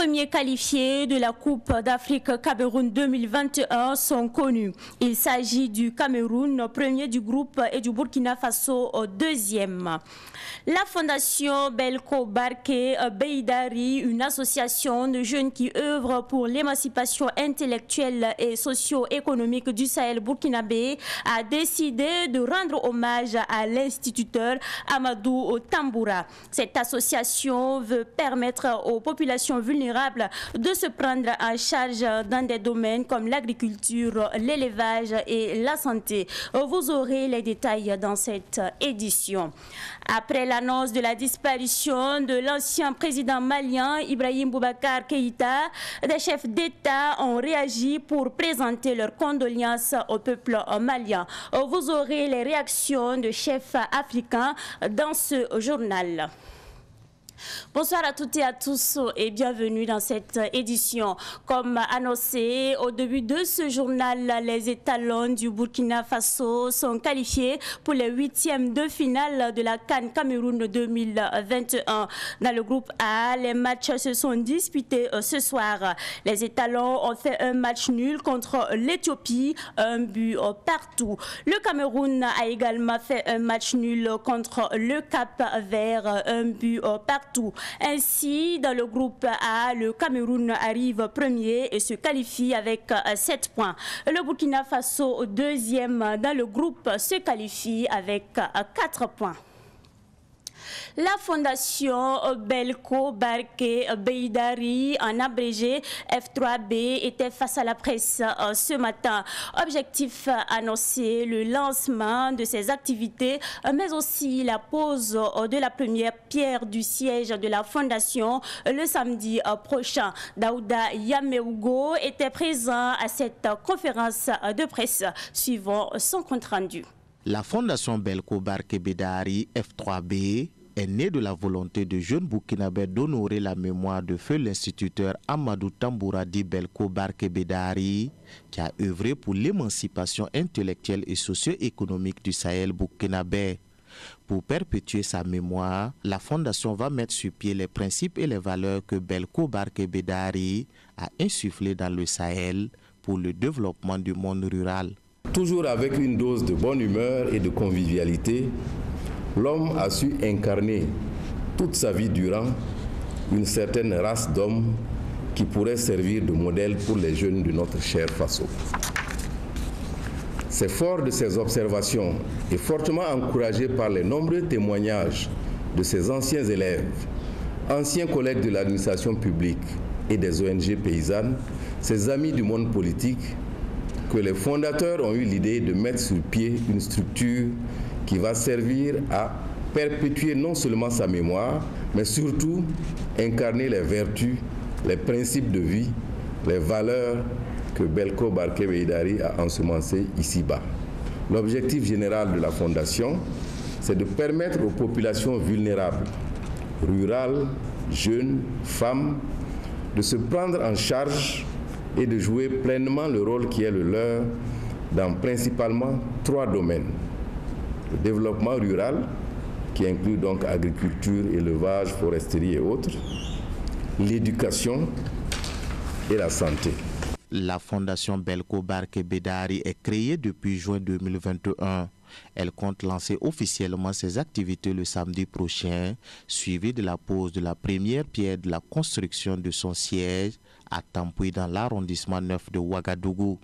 premiers qualifiés de la Coupe d'Afrique Cameroun 2021 sont connus. Il s'agit du Cameroun, premier du groupe, et du Burkina Faso, deuxième. La fondation Belko Barké Beidari, une association de jeunes qui œuvrent pour l'émancipation intellectuelle et socio-économique du Sahel burkinabé, a décidé de rendre hommage à l'instituteur Amadou Tamboura. Cette association veut permettre aux populations vulnérables de se prendre en charge dans des domaines comme l'agriculture, l'élevage et la santé. Vous aurez les détails dans cette édition. Après l'annonce de la disparition de l'ancien président malien Ibrahim Boubacar Keïta, des chefs d'État ont réagi pour présenter leurs condoléances au peuple malien. Vous aurez les réactions de chefs africains dans ce journal. Bonsoir à toutes et à tous et bienvenue dans cette édition. Comme annoncé au début de ce journal, les étalons du Burkina Faso sont qualifiés pour les huitièmes de finale de la CAN Cameroun 2021. Dans le groupe A, les matchs se sont disputés ce soir. Les étalons ont fait un match nul contre l'Éthiopie, un but partout. Le Cameroun a également fait un match nul contre le Cap-Vert, un but partout. Ainsi, dans le groupe A, le Cameroun arrive premier et se qualifie avec 7 points. Le Burkina Faso, deuxième dans le groupe, se qualifie avec 4 points. La fondation Belko Barké Beidari, en abrégé F3B, était face à la presse ce matin. Objectif annoncer le lancement de ses activités, mais aussi la pose de la première pierre du siège de la fondation le samedi prochain. Daouda Yameougo était présent à cette conférence de presse. Suivant son compte rendu. La fondation Belko Barké Beidari F3B est née de la volonté de jeunes Burkinabés d'honorer la mémoire de feu l'instituteur Amadou Tamboura dit Belko Barké Beidari, qui a œuvré pour l'émancipation intellectuelle et socio-économique du Sahel burkinabé. Pour perpétuer sa mémoire, la fondation va mettre sur pied les principes et les valeurs que Belko Barké Beidari a insufflés dans le Sahel pour le développement du monde rural. Toujours avec une dose de bonne humeur et de convivialité, l'homme a su incarner toute sa vie durant une certaine race d'hommes qui pourrait servir de modèle pour les jeunes de notre cher Faso. C'est fort de ces observations et fortement encouragé par les nombreux témoignages de ses anciens élèves, anciens collègues de l'administration publique et des ONG paysannes, ses amis du monde politique, que les fondateurs ont eu l'idée de mettre sur pied une structure qui va servir à perpétuer non seulement sa mémoire, mais surtout incarner les vertus, les principes de vie, les valeurs que Belko Barké Beidari a ensemencées ici-bas. L'objectif général de la Fondation, c'est de permettre aux populations vulnérables, rurales, jeunes, femmes, de se prendre en charge et de jouer pleinement le rôle qui est le leur dans principalement 3 domaines. Le développement rural, qui inclut donc agriculture, élevage, foresterie et autres, l'éducation et la santé. La fondation Belko Barké Beidari est créée depuis juin 2021. Elle compte lancer officiellement ses activités le samedi prochain, suivi de la pose de la première pierre de la construction de son siège à Tampoui dans l'arrondissement 9 de Ouagadougou.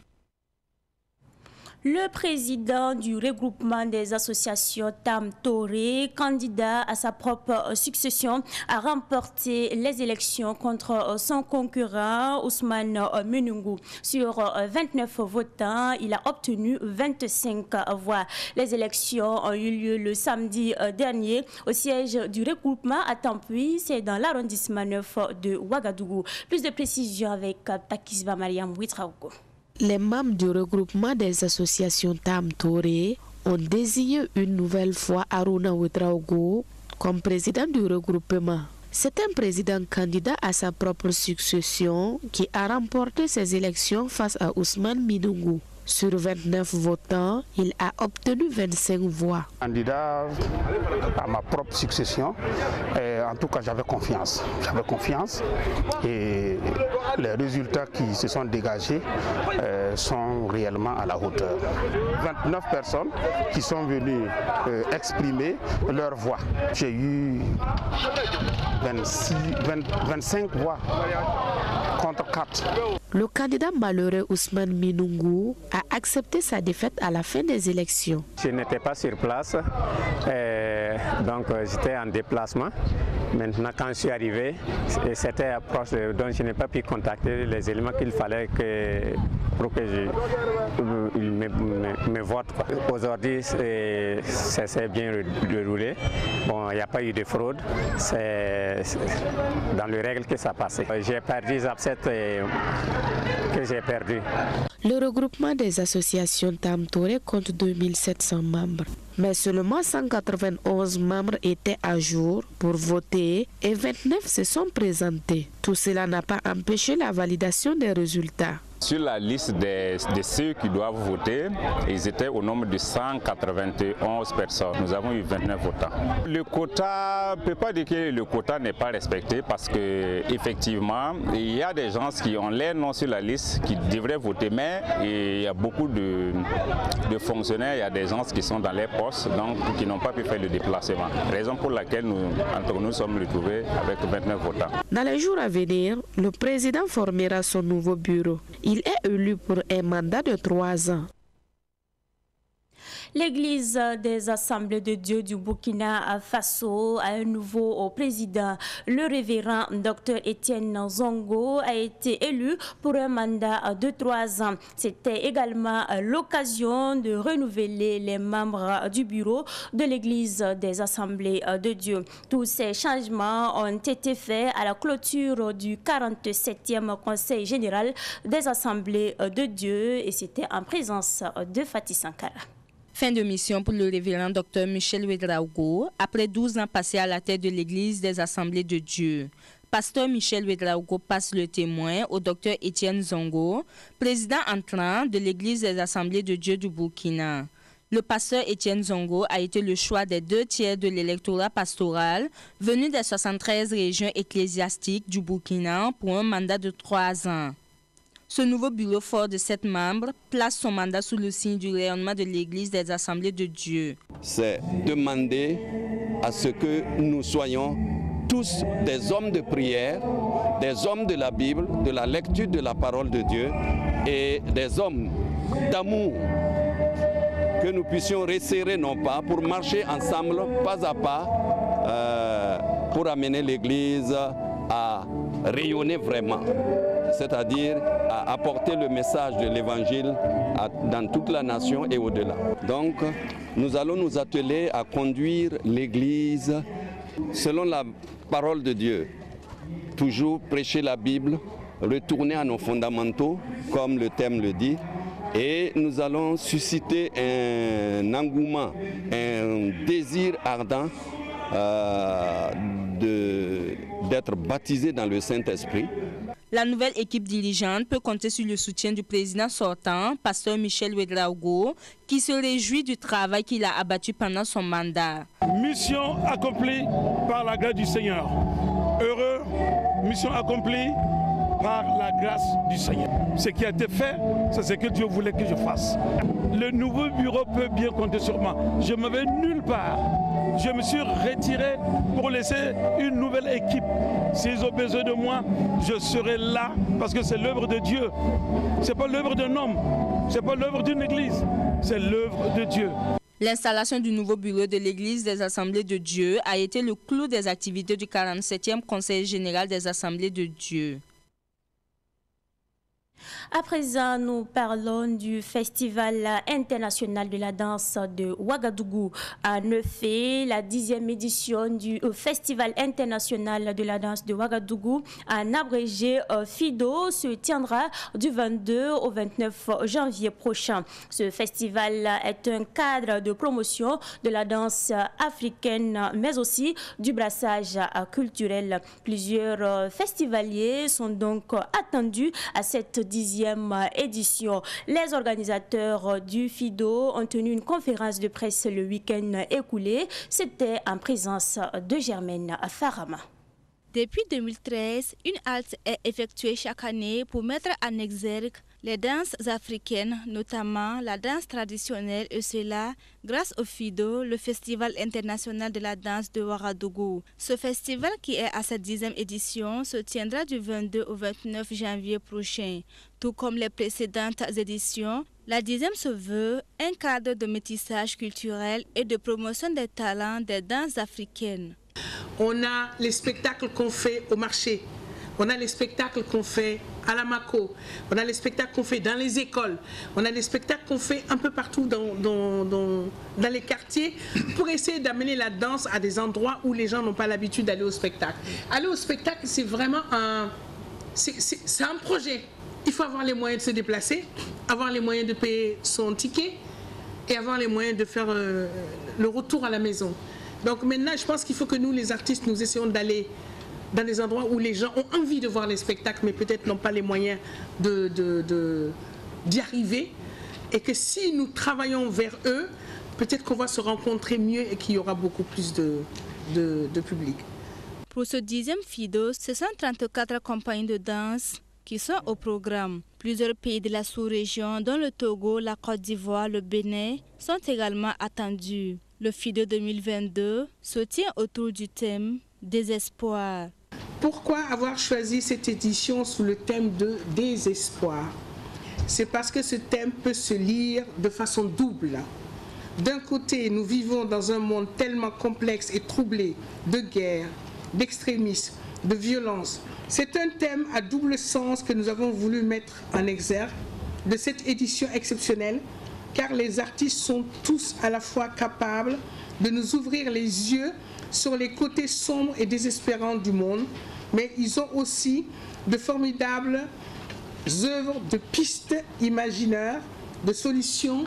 Le président du regroupement des associations Tam Toré, candidat à sa propre succession, a remporté les élections contre son concurrent Ousmane Menungou. Sur 29 votants, il a obtenu 25 voix. Les élections ont eu lieu le samedi dernier au siège du regroupement à Tampoui, c'est dans l'arrondissement 9 de Ouagadougou. Plus de précisions avec Takisba Mariam Ouitraouko. Les membres du regroupement des associations Tam Toré ont désigné une nouvelle fois Aruna Ouedraogo comme président du regroupement. C'est un président candidat à sa propre succession qui a remporté ses élections face à Ousmane Menungou. Sur 29 votants, il a obtenu 25 voix. Candidat à ma propre succession, en tout cas j'avais confiance. Et les résultats qui se sont dégagés sont réellement à la hauteur. 29 personnes qui sont venues exprimer leur voix. J'ai eu 25 voix contre 4. Le candidat malheureux Ousmane Minungu a accepté sa défaite à la fin des élections. Je n'étais pas sur place, donc j'étais en déplacement. Maintenant, quand je suis arrivé, c'était proche, donc je n'ai pas pu contacter les éléments qu'il fallait pour que je me vote. Aujourd'hui, ça s'est bien déroulé. Bon, il n'y a pas eu de fraude. C'est dans les règles que ça passait. J'ai perdu les absents que j'ai perdu. Le regroupement des associations Tamtore compte 2700 membres. Mais seulement 191 membres étaient à jour pour voter et 29 se sont présentés. Tout cela n'a pas empêché la validation des résultats. Sur la liste de ceux qui doivent voter, ils étaient au nombre de 191 personnes. Nous avons eu 29 votants. Le quota, on ne peut pas dire que le quota n'est pas respecté parce qu'effectivement, il y a des gens qui ont leur nom sur la liste qui devraient voter, mais il y a beaucoup de fonctionnaires, il y a des gens qui sont dans les postes, donc qui n'ont pas pu faire le déplacement. Raison pour laquelle nous sommes retrouvés avec 29 votants. Dans les jours à venir, le président formera son nouveau bureau. Il est élu pour un mandat de 3 ans. L'Église des Assemblées de Dieu du Burkina Faso a un nouveau président. Le révérend Dr Etienne Zongo a été élu pour un mandat de 3 ans. C'était également l'occasion de renouveler les membres du bureau de l'Église des Assemblées de Dieu. Tous ces changements ont été faits à la clôture du 47e Conseil général des Assemblées de Dieu et c'était en présence de Fatih Sankara. Fin de mission pour le révérend Dr Michel Ouedraogo, après 12 ans passés à la tête de l'Église des Assemblées de Dieu. Pasteur Michel Ouedraogo passe le témoin au Dr Etienne Zongo, président entrant de l'Église des Assemblées de Dieu du Burkina. Le pasteur Etienne Zongo a été le choix des 2/3 de l'électorat pastoral venu des 73 régions ecclésiastiques du Burkina pour un mandat de 3 ans. Ce nouveau bureau fort de 7 membres place son mandat sous le signe du rayonnement de l'Église des Assemblées de Dieu. C'est demander à ce que nous soyons tous des hommes de prière, des hommes de la Bible, de la lecture de la parole de Dieu et des hommes d'amour. Que nous puissions resserrer nos pas pour marcher ensemble, pas à pas, pour amener l'Église à rayonner vraiment. C'est-à-dire à apporter le message de l'Évangile dans toute la nation et au-delà. Donc, nous allons nous atteler à conduire l'Église selon la parole de Dieu. Toujours prêcher la Bible, retourner à nos fondamentaux, comme le thème le dit, et nous allons susciter un engouement, un désir ardent d'être baptisé dans le Saint-Esprit. La nouvelle équipe dirigeante peut compter sur le soutien du président sortant, pasteur Michel Ouedraogo, qui se réjouit du travail qu'il a abattu pendant son mandat. Mission accomplie par la grâce du Seigneur. Heureux, mission accomplie par la grâce du Seigneur. Ce qui a été fait, c'est ce que Dieu voulait que je fasse. Le nouveau bureau peut bien compter sur moi. Je ne me vais nulle part. Je me suis retiré pour laisser une nouvelle équipe. S'ils ont besoin de moi, je serai là parce que c'est l'œuvre de Dieu. Ce n'est pas l'œuvre d'un homme, ce n'est pas l'œuvre d'une église, c'est l'œuvre de Dieu. L'installation du nouveau bureau de l'Église des Assemblées de Dieu a été le clou des activités du 47e Conseil général des Assemblées de Dieu. À présent, nous parlons du Festival international de la danse de Ouagadougou. En effet, la 10e édition du Festival international de la danse de Ouagadougou, en abrégé FIDO, se tiendra du 22 au 29 janvier prochain. Ce festival est un cadre de promotion de la danse africaine, mais aussi du brassage culturel. Plusieurs festivaliers sont donc attendus à cette 10e édition. Les organisateurs du FIDO ont tenu une conférence de presse le week-end écoulé. C'était en présence de Germaine Farama. Depuis 2013, une halte est effectuée chaque année pour mettre en exergue les danses africaines, notamment la danse traditionnelle, et cela grâce au FIDO, le Festival international de la danse de Ouagadougou. Ce festival, qui est à sa 10e édition, se tiendra du 22 au 29 janvier prochain. Tout comme les précédentes éditions, la 10e se veut un cadre de métissage culturel et de promotion des talents des danses africaines. On a les spectacles qu'on fait au marché. On a les spectacles qu'on fait à la Mako, on a les spectacles qu'on fait dans les écoles, on a les spectacles qu'on fait un peu partout dans les quartiers pour essayer d'amener la danse à des endroits où les gens n'ont pas l'habitude d'aller au spectacle. Aller au spectacle, c'est vraiment c'est un projet. Il faut avoir les moyens de se déplacer, avoir les moyens de payer son ticket et avoir les moyens de faire le retour à la maison. Donc maintenant, je pense qu'il faut que nous, les artistes, nous essayons d'aller dans des endroits où les gens ont envie de voir les spectacles, mais peut-être n'ont pas les moyens d'y arriver. Et que si nous travaillons vers eux, peut-être qu'on va se rencontrer mieux et qu'il y aura beaucoup plus de public. Pour ce 10e FIDO, ce sont 34 compagnies de danse qui sont au programme. Plusieurs pays de la sous-région, dont le Togo, la Côte d'Ivoire, le Bénin, sont également attendus. Le FIDO 2022 se tient autour du thème « Désespoir ». Pourquoi avoir choisi cette édition sous le thème de désespoir? C'est parce que ce thème peut se lire de façon double. D'un côté, nous vivons dans un monde tellement complexe et troublé de guerre, d'extrémisme, de violence. C'est un thème à double sens que nous avons voulu mettre en exergue de cette édition exceptionnelle, car les artistes sont tous à la fois capables de nous ouvrir les yeux sur les côtés sombres et désespérants du monde, mais ils ont aussi de formidables œuvres de pistes imaginaires, de solutions,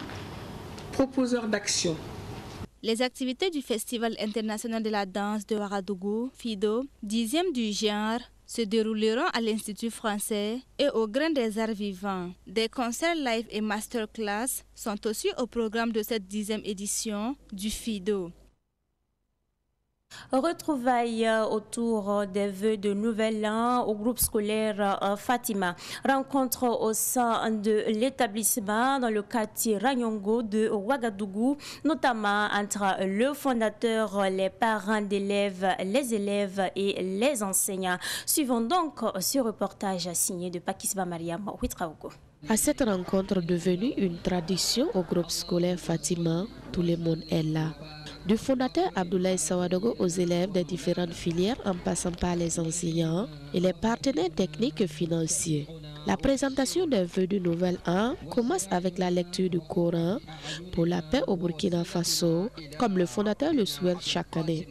proposeurs d'action. Les activités du Festival international de la danse de Ouagadougou, FIDO, 10e du genre, se dérouleront à l'Institut français et au Grain des Arts Vivants. Des concerts live et masterclass sont aussi au programme de cette 10e édition du FIDO. Retrouvailles autour des vœux de Nouvel An au groupe scolaire Fatima. Rencontre au sein de l'établissement dans le quartier Ranyongo de Ouagadougou, notamment entre le fondateur, les parents d'élèves, les élèves et les enseignants. Suivons donc ce reportage signé de Pakisba Mariam Ouitraougo. À cette rencontre devenue une tradition au groupe scolaire Fatima, tout le monde est là. Du fondateur Abdoulaye Sawadogo aux élèves des différentes filières en passant par les enseignants et les partenaires techniques et financiers. La présentation des vœux du Nouvel An commence avec la lecture du Coran pour la paix au Burkina Faso, comme le fondateur le souhaite chaque année.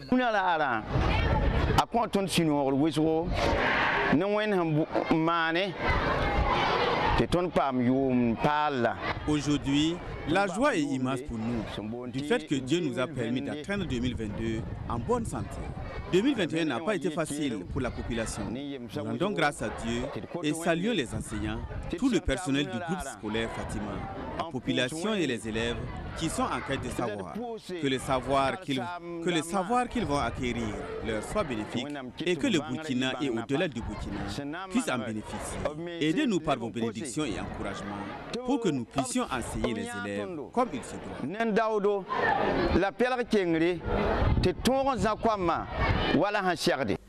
Aujourd'hui, la joie est immense pour nous, du fait que Dieu nous a permis d'atteindre 2022 en bonne santé. 2021 n'a pas été facile pour la population. Nous rendons grâce à Dieu et saluons les enseignants, tout le personnel du groupe scolaire Fatima, la population et les élèves qui sont en quête de savoir. Que le savoir qu'ils vont acquérir leur soit bénéfique et que le Burkina et au-delà du Burkina puissent en bénéficier. Aidez-nous par vos bénédictions et encouragements pour que nous puissions enseigner les élèves comme il se doit.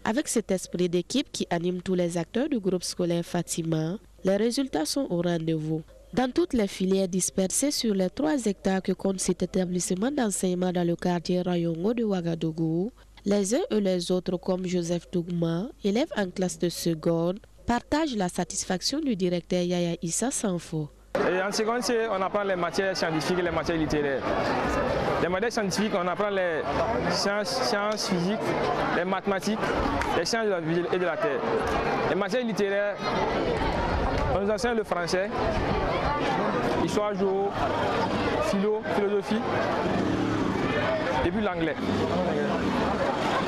Avec cet esprit d'équipe qui anime tous les acteurs du groupe scolaire Fatima, les résultats sont au rendez-vous. Dans toutes les filières dispersées sur les 3 hectares que compte cet établissement d'enseignement dans le quartier Rayongo de Ouagadougou, les uns et les autres, comme Joseph Tougma, élève en classe de seconde, partagent la satisfaction du directeur Yaya Issa Sanfo. Et en seconde, on apprend les matières scientifiques et les matières littéraires. Les matières scientifiques, on apprend les sciences physiques, les mathématiques, les sciences de la vie et de la terre. Les matières littéraires, on nous enseigne le français, histoire, géo, philosophie et puis l'anglais.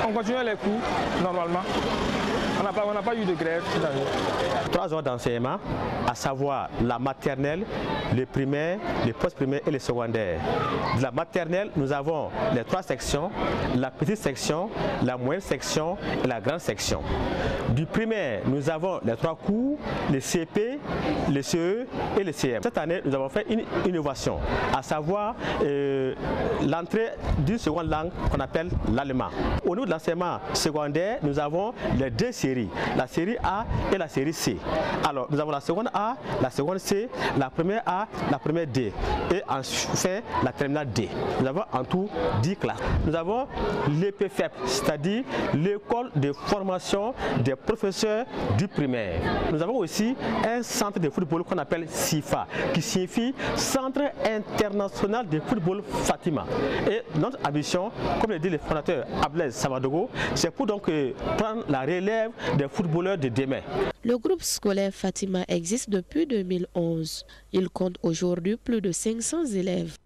On continue les cours normalement. On n'a pas eu de grève toute l'année. 3 heures d'enseignement, à savoir la maternelle, le primaire, le post-primaire et le secondaire. De la maternelle, nous avons les 3 sections, la petite section, la moyenne section et la grande section. Du primaire, nous avons les 3 cours, le CP, le CE et le CM. Cette année, nous avons fait une innovation, à savoir l'entrée d'une seconde langue qu'on appelle l'allemand. Au niveau de l'enseignement secondaire, nous avons les 2 séries, la série A et la série C. Alors, nous avons la seconde A, la seconde C, la première A, la première D et enfin la terminale D. Nous avons en tout 10 classes. Nous avons l'EPFEP, c'est-à-dire l'école de formation des professeurs du primaire. Nous avons aussi un centre de football qu'on appelle CIFA, qui signifie Centre international de football Fatima. Et notre ambition, comme le dit le fondateur Ablaise Samadogo, c'est pour donc prendre la relève des footballeurs de demain. Le groupe scolaire Fatima existe depuis 2011. Il compte aujourd'hui plus de 500 élèves.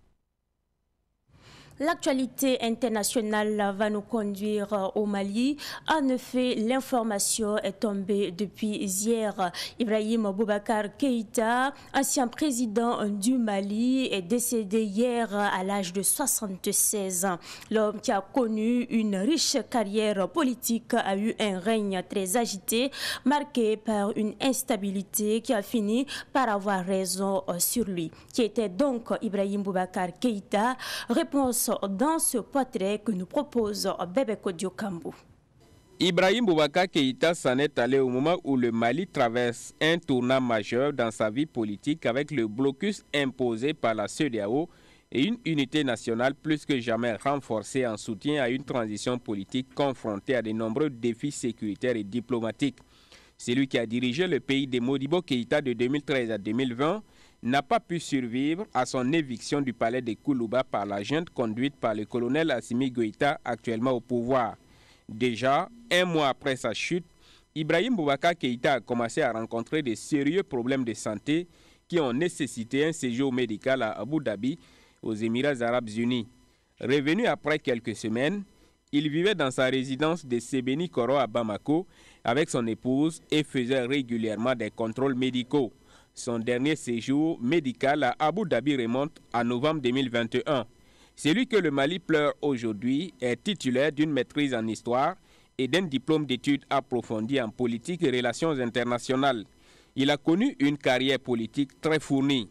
L'actualité internationale va nous conduire au Mali. En effet, l'information est tombée depuis hier. Ibrahim Boubacar Keïta, ancien président du Mali, est décédé hier à l'âge de 76 ans. L'homme qui a connu une riche carrière politique a eu un règne très agité, marqué par une instabilité qui a fini par avoir raison sur lui. Qui était donc Ibrahim Boubacar Keïta? Réponse dans ce portrait que nous propose Bébé Kodio Kambou. Ibrahim Boubacar Keïta s'en est allé au moment où le Mali traverse un tournant majeur dans sa vie politique avec le blocus imposé par la CEDEAO et une unité nationale plus que jamais renforcée en soutien à une transition politique confrontée à de nombreux défis sécuritaires et diplomatiques. Celui qui a dirigé le pays de Modibo Keïta de 2013 à 2020 n'a pas pu survivre à son éviction du palais de Koulouba par la junte conduite par le colonel Assimi Goïta, actuellement au pouvoir. Déjà, un mois après sa chute, Ibrahim Boubacar Keïta a commencé à rencontrer de sérieux problèmes de santé qui ont nécessité un séjour médical à Abu Dhabi, aux Émirats arabes unis. Revenu après quelques semaines, il vivait dans sa résidence de Sebeni Koro à Bamako avec son épouse et faisait régulièrement des contrôles médicaux. Son dernier séjour médical à Abu Dhabi remonte à novembre 2021. Celui que le Mali pleure aujourd'hui est titulaire d'une maîtrise en histoire et d'un diplôme d'études approfondies en politique et relations internationales. Il a connu une carrière politique très fournie.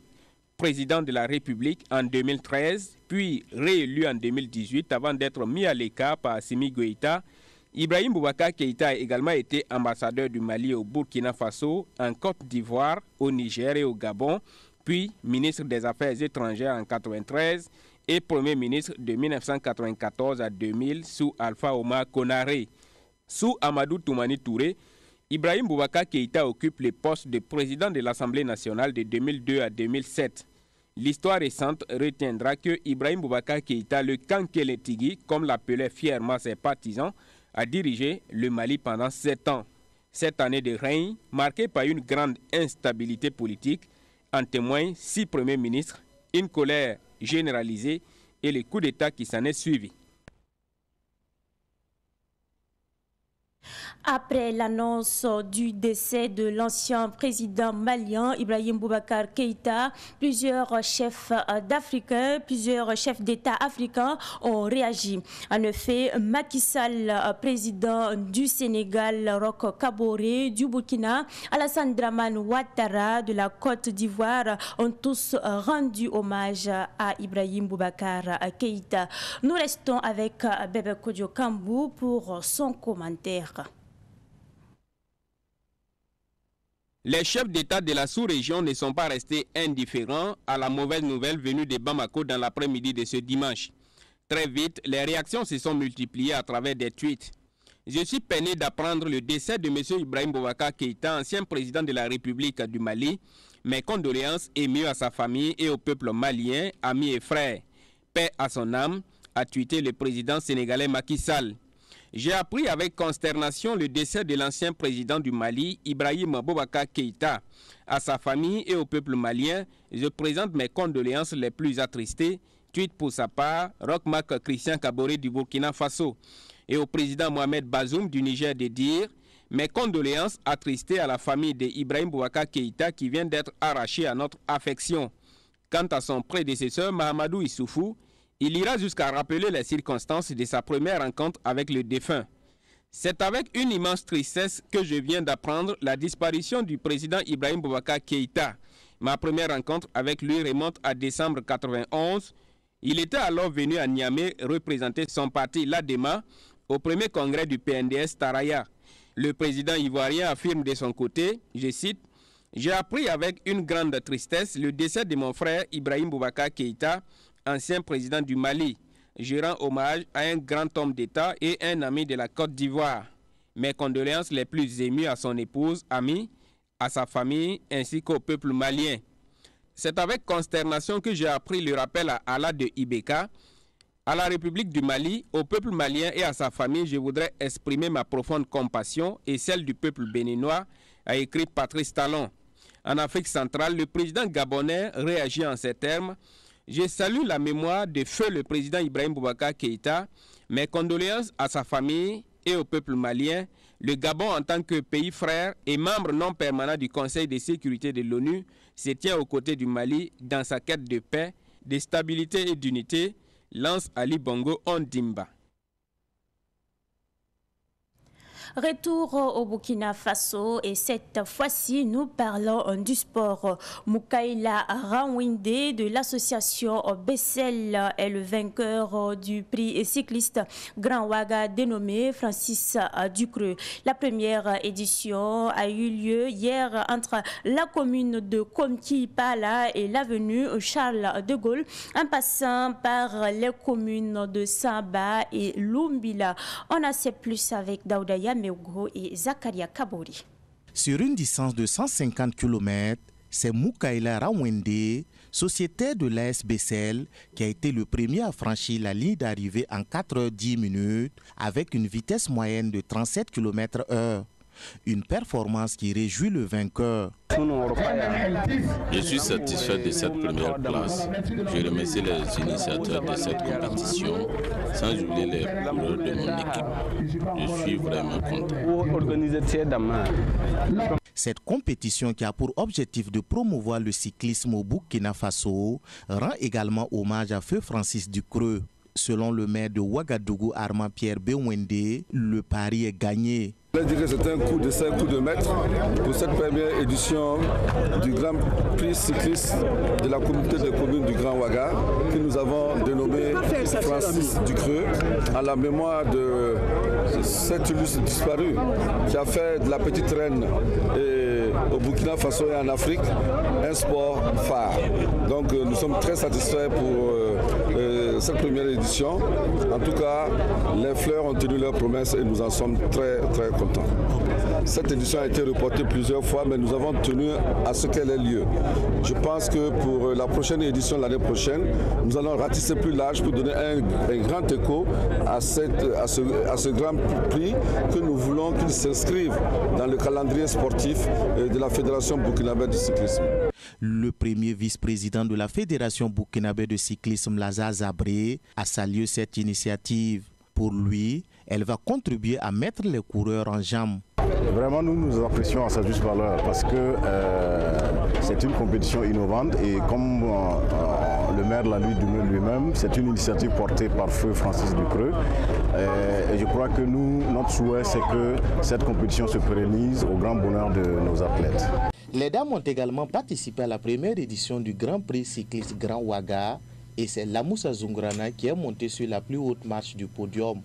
Président de la République en 2013, puis réélu en 2018 avant d'être mis à l'écart par Assimi Goïta, Ibrahim Boubacar Keïta a également été ambassadeur du Mali au Burkina Faso, en Côte d'Ivoire, au Niger et au Gabon, puis ministre des Affaires étrangères en 1993 et Premier ministre de 1994 à 2000 sous Alpha Omar Konaré. Sous Amadou Toumani Touré, Ibrahim Boubacar Keïta occupe le poste de président de l'Assemblée nationale de 2002 à 2007. L'histoire récente retiendra que Ibrahim Boubacar Keïta, le Kankele Tigui, comme l'appelaient fièrement ses partisans, a dirigé le Mali pendant 7 ans. Cette année de règne, marquée par une grande instabilité politique, en témoignent 6 premiers ministres, une colère généralisée et le coup d'État qui s'en est suivi. Après l'annonce du décès de l'ancien président malien Ibrahim Boubacar Keïta, plusieurs chefs d'État africains ont réagi. En effet, Macky Sall, président du Sénégal, Roch Kaboré du Burkina, Alassane Dramane Ouattara de la Côte d'Ivoire ont tous rendu hommage à Ibrahim Boubacar Keïta. Nous restons avec Bébé Kodio Kambou pour son commentaire. Les chefs d'État de la sous-région ne sont pas restés indifférents à la mauvaise nouvelle venue de Bamako dans l'après-midi de ce dimanche. Très vite, les réactions se sont multipliées à travers des tweets. Je suis peiné d'apprendre le décès de M. Ibrahim Boubacar Keïta, ancien président de la République du Mali. Mes condoléances émues à sa famille et au peuple malien, amis et frères. Paix à son âme, a tweeté le président sénégalais Macky Sall. J'ai appris avec consternation le décès de l'ancien président du Mali, Ibrahim Boubacar Keïta. À sa famille et au peuple malien, je présente mes condoléances les plus attristées. Tweet pour sa part, Roch Christian Kaboré du Burkina Faso. Et au président Mohamed Bazoum du Niger de dire Mes condoléances attristées à la famille d'Ibrahim Boubacar Keïta qui vient d'être arraché à notre affection. Quant à son prédécesseur Mahamadou Issoufou, il ira jusqu'à rappeler les circonstances de sa première rencontre avec le défunt. C'est avec une immense tristesse que je viens d'apprendre la disparition du président Ibrahim Boubacar Keïta. Ma première rencontre avec lui remonte à décembre 1991. Il était alors venu à Niamey représenter son parti l'ADEMA au premier congrès du PNDS Taraya. Le président ivoirien affirme de son côté, je cite, « J'ai appris avec une grande tristesse le décès de mon frère Ibrahim Boubacar Keïta, ancien président du Mali. Je rends hommage à un grand homme d'État et un ami de la Côte d'Ivoire. Mes condoléances les plus émues à son épouse, amis, à sa famille ainsi qu'au peuple malien. C'est avec consternation que j'ai appris le rappel à Allah de Ibeka, à la République du Mali, au peuple malien et à sa famille. Je voudrais exprimer ma profonde compassion et celle du peuple béninois, a écrit Patrice Talon. En Afrique centrale, le président gabonais réagit en ces termes. Je salue la mémoire de feu le président Ibrahim Boubacar Keïta, mes condoléances à sa famille et au peuple malien. Le Gabon, en tant que pays frère et membre non permanent du Conseil de sécurité de l'ONU, se tient aux côtés du Mali dans sa quête de paix, de stabilité et d'unité, lance Ali Bongo Ondimba. Retour au Burkina Faso et cette fois-ci, nous parlons du sport. Moukaïla Rawinde de l'association Bessel est le vainqueur du prix cycliste Grand Ouaga dénommé Francis Ducreux. La première édition a eu lieu hier entre la commune de Komki-Pala et l'avenue Charles de Gaulle, en passant par les communes de Samba et Lumbila. On en sait plus avec Daouda Meougo et Zakaria Kabori. Sur une distance de 150 km, c'est Moukaïla Rawende, sociétaire de l'AS Bessel, qui a été le premier à franchir la ligne d'arrivée en 4h10 minutes avec une vitesse moyenne de 37 km/h. Une performance qui réjouit le vainqueur. Je suis satisfait de cette première place. Je remercie les initiateurs de cette compétition, sans oublier les coureurs de mon équipe. Je suis vraiment content. Cette compétition qui a pour objectif de promouvoir le cyclisme au Burkina Faso rend également hommage à Feu Francis Ducreux. Selon le maire de Ouagadougou, Armand Pierre Bewende, le pari est gagné. Je dirais que c'est un coup de 5 coups de maître pour cette première édition du Grand Prix cycliste de la communauté de communes du Grand Ouaga que nous avons dénommé Francis Ducreux à la mémoire de cet illustre disparu qui a fait de la petite reine au Burkina Faso et en Afrique un sport phare. Donc nous sommes très satisfaits pour cette première édition. En tout cas, les fleurs ont tenu leurs promesses et nous en sommes très très contents. Cette édition a été reportée plusieurs fois, mais nous avons tenu à ce qu'elle ait lieu. Je pense que pour la prochaine édition, l'année prochaine, nous allons ratisser plus large pour donner un grand écho à ce grand prix que nous voulons qu'il s'inscrive dans le calendrier sportif de la Fédération burkinabé de cyclisme. Le premier vice-président de la Fédération burkinabé de cyclisme, Lazare Zabré, a salué cette initiative. Pour lui, elle va contribuer à mettre les coureurs en jambes. Vraiment, nous apprécions à sa juste valeur parce que c'est une compétition innovante et comme le maire l'a dit lui-même, c'est une initiative portée par Feu Francis Ducreux. Et je crois que notre souhait, c'est que cette compétition se pérennise au grand bonheur de nos athlètes. Les dames ont également participé à la première édition du Grand Prix cycliste Grand Ouaga et c'est Lamoussa Zungrana qui est montée sur la plus haute marche du podium.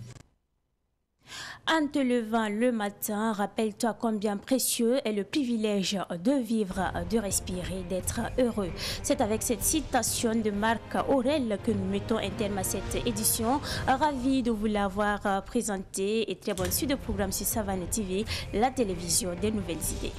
En te levant le matin, rappelle-toi combien précieux est le privilège de vivre, de respirer, d'être heureux. C'est avec cette citation de Marc Aurèle que nous mettons un terme à cette édition. Ravi de vous l'avoir présenté et très bonne suite de programme sur Savane TV, la télévision des nouvelles idées.